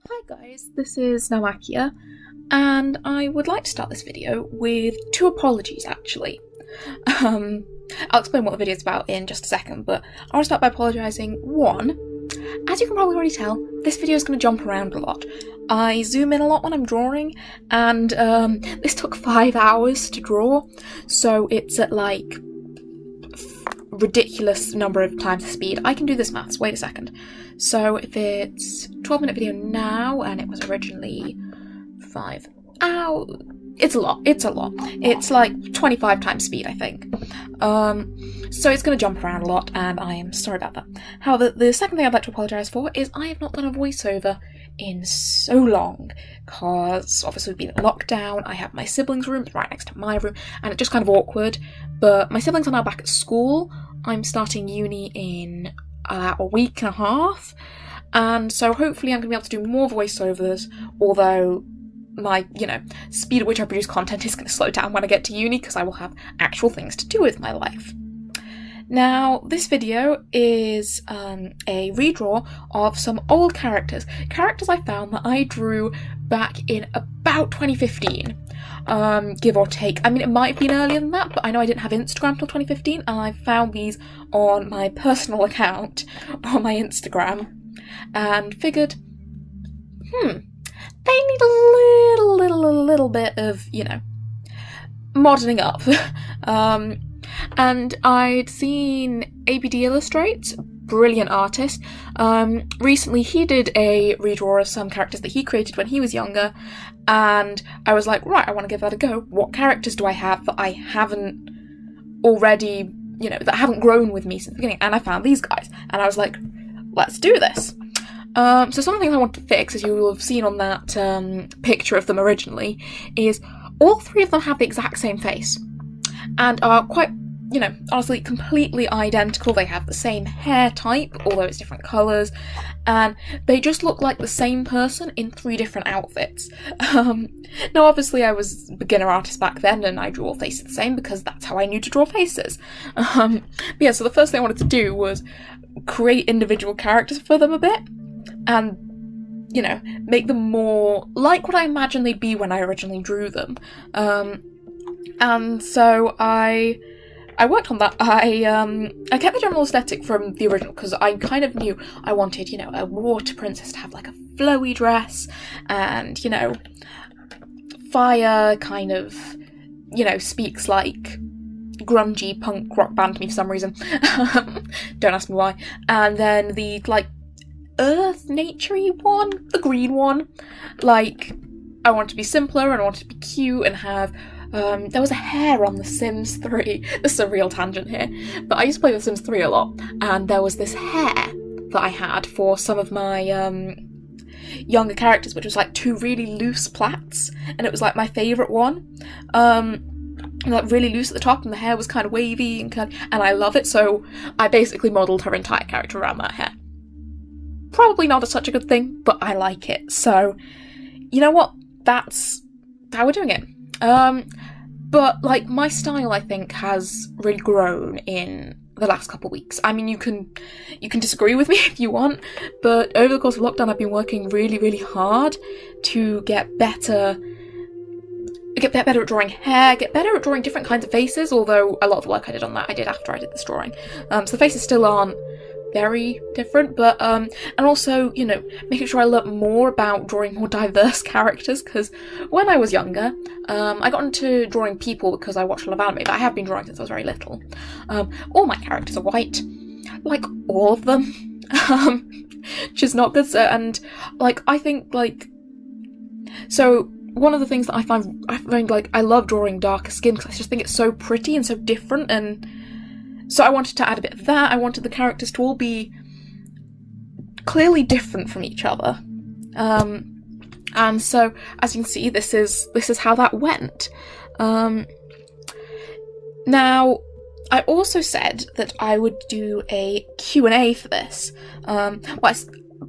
Hi guys, this is Namakia, and I would like to start this video with two apologies actually. I'll explain what the video is about in just a second, but I want to start by apologising. One, as you can probably already tell, this video is going to jump around a lot. I zoom in a lot when I'm drawing, and this took 5 hours to draw, so it's at like ridiculous number of times the speed. I can do this maths, wait a second. So if it's 12-minute video now and it was originally 5 hours, it's a lot. It's like 25 times speed, I think. So it's going to jump around a lot and I am sorry about that. However, the second thing I'd like to apologise for is I have not done a voiceover in so long, because obviously we've been in lockdown. I have my siblings' room right next to my room and it's just kind of awkward, but my siblings are now back at school. I'm starting uni in a week and a half, and so hopefully I'm going to be able to do more voiceovers, although my, speed at which I produce content is going to slow down when I get to uni because I will have actual things to do with my life. Now, this video is a redraw of some old characters I found that I drew back in about 2015, give or take. I mean, it might have been earlier than that, but I know I didn't have Instagram till 2015, and I found these on my personal account on my Instagram, and figured, they need a little bit of, modelling up. And I'd seen ABD Illustrates, brilliant artist. Recently he did a redraw of some characters that he created when he was younger, and I was like, right, I want to give that a go. What characters do I have that I haven't already, that haven't grown with me since the beginning? And I found these guys, and I was like, let's do this. So some of the things I want to fix, as you will have seen on that picture of them originally, is all three of them have the exact same face, and are quite, honestly, completely identical. They have the same hair type, although it's different colours, and they just look like the same person in 3 different outfits. Now, obviously, I was a beginner artist back then, and I drew all faces the same because that's how I knew to draw faces. But yeah, so the first thing I wanted to do was create individual characters for them a bit, and make them more like what I imagined they'd be when I originally drew them. And so I worked on that. I kept the general aesthetic from the original because I kind of knew I wanted, a water princess to have like a flowy dress, and Fire kind of, speaks like grungy punk rock band to me for some reason. Don't ask me why. And then the like earth naturey one, the green one, like I want to be simpler and I want to be cute and have there was a hair on The Sims 3. This is a real tangent here, but I used to play The Sims 3 a lot, and there was this hair that I had for some of my younger characters, which was like 2 really loose plaits, and it was like my favourite one. Like really loose at the top, and the hair was kind of wavy and I love it, so I basically modelled her entire character around that hair. Probably not such a good thing, but I like it, so you know what? That's how we're doing it. But like my style, I think, has really grown in the last couple of weeks. I mean, you can disagree with me if you want, but over the course of lockdown, I've been working really hard to get better at drawing hair, get better at drawing different kinds of faces, although a lot of the work I did on that I did after I did this drawing. So the faces still aren't very different, but and also, making sure I learn more about drawing more diverse characters, because when I was younger, I got into drawing people because I watched a lot of anime, but I have been drawing since I was very little. All my characters are white, like all of them, which is not good. So, and like I think so one of the things that I find like I love drawing darker skin because I just think it's so pretty and so different, and so I wanted to add a bit of that. I wanted the characters to all be clearly different from each other. And so, as you can see, this is how that went. Now, I also said that I would do a Q&A for this. Well,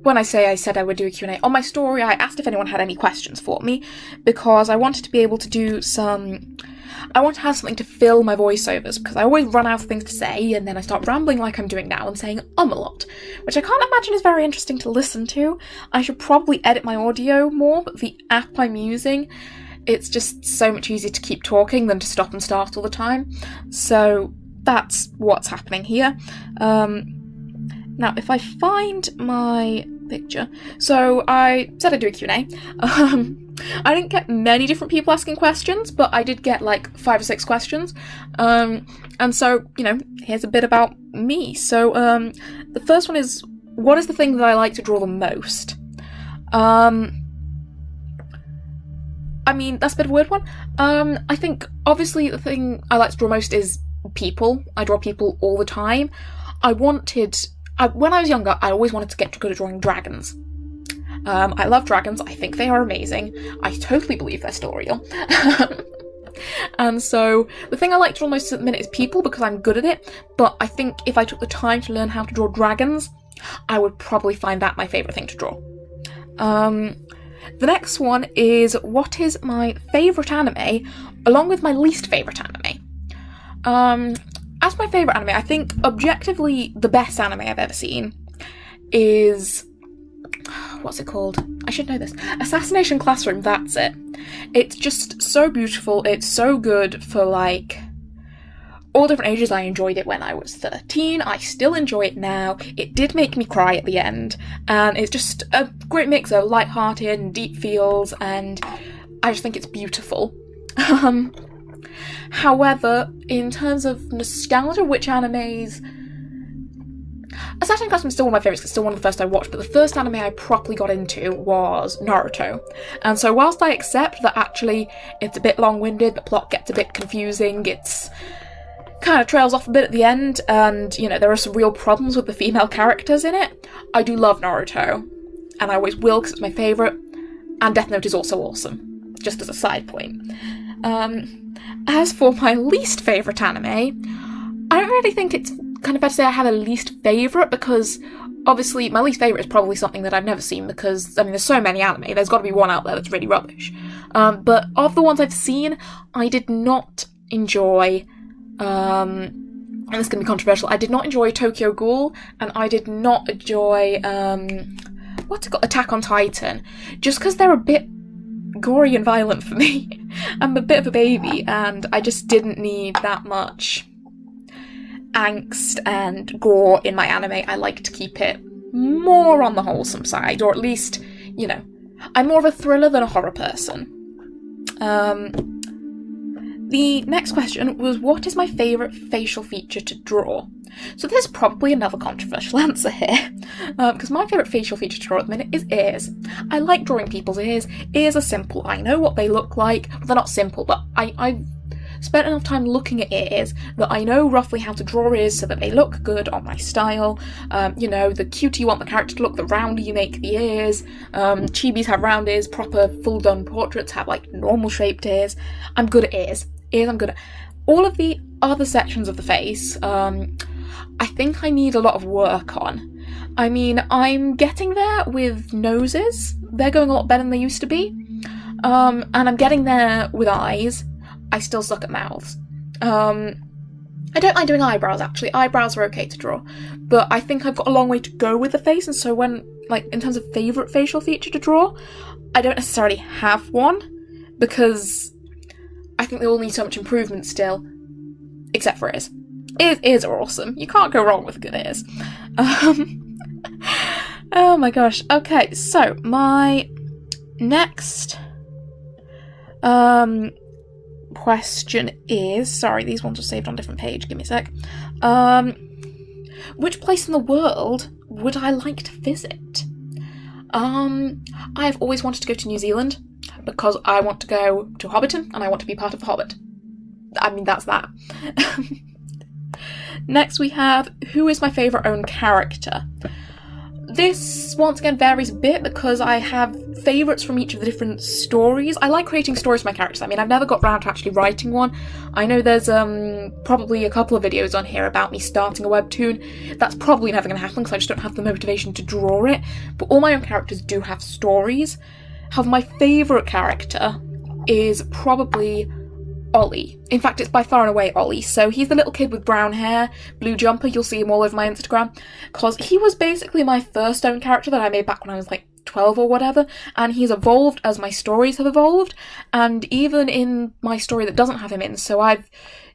when I said I would do a Q&A on my story, I asked if anyone had any questions for me, because I wanted to be able to do I want to have something to fill my voiceovers, because I always run out of things to say, and then I start rambling like I'm doing now and saying a lot, which I can't imagine is very interesting to listen to. I should probably edit my audio more, but the app I'm using, it's just so much easier to keep talking than to stop and start all the time. So that's what's happening here. Now, if I find my picture, so I said I'd do a Q&A. I didn't get many different people asking questions, but I did get like 5 or 6 questions. And so, here's a bit about me. So, the first one is, what is the thing that I like to draw the most? I mean, that's a bit of a weird one. I think, obviously, the thing I like to draw most is people. I draw people all the time. When I was younger, I always wanted to get good at drawing dragons. I love dragons. I think they are amazing. I totally believe they're still real. And so, the thing I like to draw most at the minute is people, because I'm good at it, but I think if I took the time to learn how to draw dragons, I would probably find that my favourite thing to draw. The next one is, what is my favourite anime, along with my least favourite anime? As my favourite anime, I think objectively the best anime I've ever seen is... what's it called? I should know this. Assassination Classroom, that's it. It's just so beautiful, it's so good for, all different ages. I enjoyed it when I was 13, I still enjoy it now. It did make me cry at the end, and it's just a great mix of light-hearted and deep feels, and I just think it's beautiful. However, in terms of nostalgia, which animes... Assassin's Classroom is still one of my favourites, it's still one of the first I watched, but the first anime I properly got into was Naruto. And so whilst I accept that actually it's a bit long-winded, the plot gets a bit confusing, it's kind of trails off a bit at the end, and, there are some real problems with the female characters in it, I do love Naruto. And I always will, because it's my favourite, and Death Note is also awesome, just as a side point. As for my least favourite anime, I don't really think it's kind of fair to say I have a least favourite, because obviously my least favourite is probably something that I've never seen, because, there's so many anime, there's got to be one out there that's really rubbish. But of the ones I've seen, I did not enjoy, and this can be controversial, I did not enjoy Tokyo Ghoul, and I did not enjoy, what's it called, Attack on Titan, just because they're a bit gory and violent for me. I'm a bit of a baby, and I just didn't need that much angst and gore in my anime. I like to keep it more on the wholesome side, or at least, I'm more of a thriller than a horror person. The next question was, what is my favourite facial feature to draw? So this is probably another controversial answer here, because my favourite facial feature to draw at the minute is ears. I like drawing people's ears. Ears are simple. I know what they look like. Well, they're not simple, but I've spent enough time looking at ears that I know roughly how to draw ears so that they look good on my style. The cuter you want the character to look, the rounder you make the ears. Chibis have round ears, proper full done portraits have normal shaped ears. I'm good at ears. Ears I'm good at. All of the other sections of the face, I think I need a lot of work on. I'm getting there with noses. They're going a lot better than they used to be. And I'm getting there with eyes. I still suck at mouths. I don't mind doing eyebrows, actually. Eyebrows are okay to draw. But I think I've got a long way to go with the face, and so when, in terms of favourite facial feature to draw, I don't necessarily have one, because I think they all need so much improvement still, except for ears. Ears are awesome. You can't go wrong with good ears. Oh my gosh. Okay, so my next question is... Sorry, these ones are saved on a different page. Give me a sec. Which place in the world would I like to visit? I've always wanted to go to New Zealand, because I want to go to Hobbiton, and I want to be part of The Hobbit. That's that. Next we have, who is my favourite own character? This, once again, varies a bit because I have favourites from each of the different stories. I like creating stories for my characters. I mean, I've never got round to actually writing one. I know there's probably a couple of videos on here about me starting a webtoon. That's probably never going to happen because I just don't have the motivation to draw it. But all my own characters do have stories. However, my favourite character is probably Ollie. In fact, it's by far and away Ollie. So he's the little kid with brown hair, blue jumper. You'll see him all over my Instagram. Because he was basically my first own character that I made back when I was like 12 or whatever. And he's evolved as my stories have evolved. And even in my story that doesn't have him in. So I've,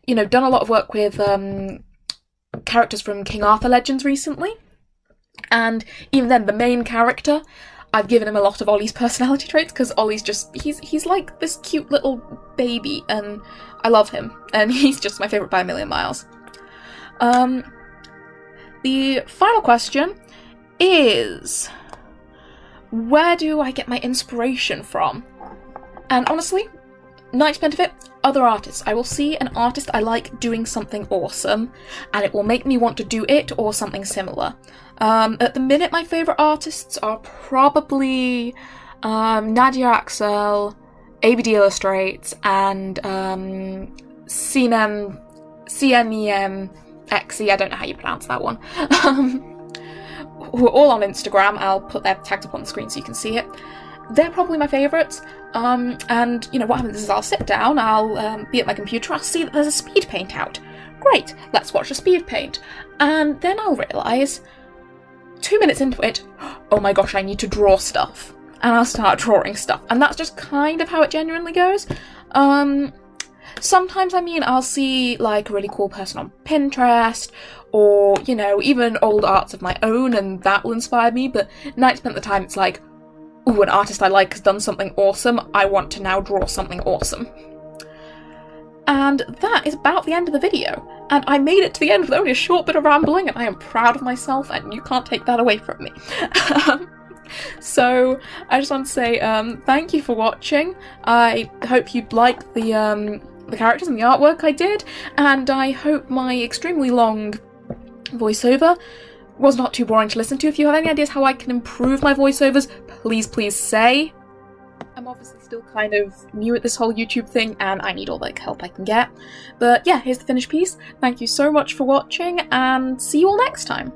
done a lot of work with characters from King Arthur Legends recently. And even then, the main character, I've given him a lot of Ollie's personality traits because Ollie's just, he's like this cute little baby and I love him and he's just my favourite by a million miles. The final question is, where do I get my inspiration from? And honestly, 90% of it, other artists. I will see an artist I like doing something awesome and it will make me want to do it or something similar. At the minute, my favourite artists are probably Nadia Axel, ABD Illustrates, and CNEMXE, I don't know how you pronounce that one. Who are all on Instagram. I'll put their tags up on the screen so you can see it. They're probably my favourites. And, what happens is I'll sit down, I'll be at my computer, I'll see that there's a speed paint out. Great, let's watch a speed paint. And then I'll realise, 2 minutes into it, oh my gosh, I need to draw stuff. And I'll start drawing stuff. And that's just kind of how it genuinely goes. Sometimes, I'll see, like, a really cool person on Pinterest, or, even old arts of my own, and that will inspire me, but 90% of the time it's like, ooh, an artist I like has done something awesome, I want to now draw something awesome. And that is about the end of the video. And I made it to the end with only a short bit of rambling, and I am proud of myself, and you can't take that away from me. So, I just want to say thank you for watching. I hope you liked the characters and the artwork I did, and I hope my extremely long voiceover was not too boring to listen to. If you have any ideas how I can improve my voiceovers, please say. I'm obviously still kind of new at this whole YouTube thing and I need all the help I can get. But yeah, here's the finished piece. Thank you so much for watching and see you all next time.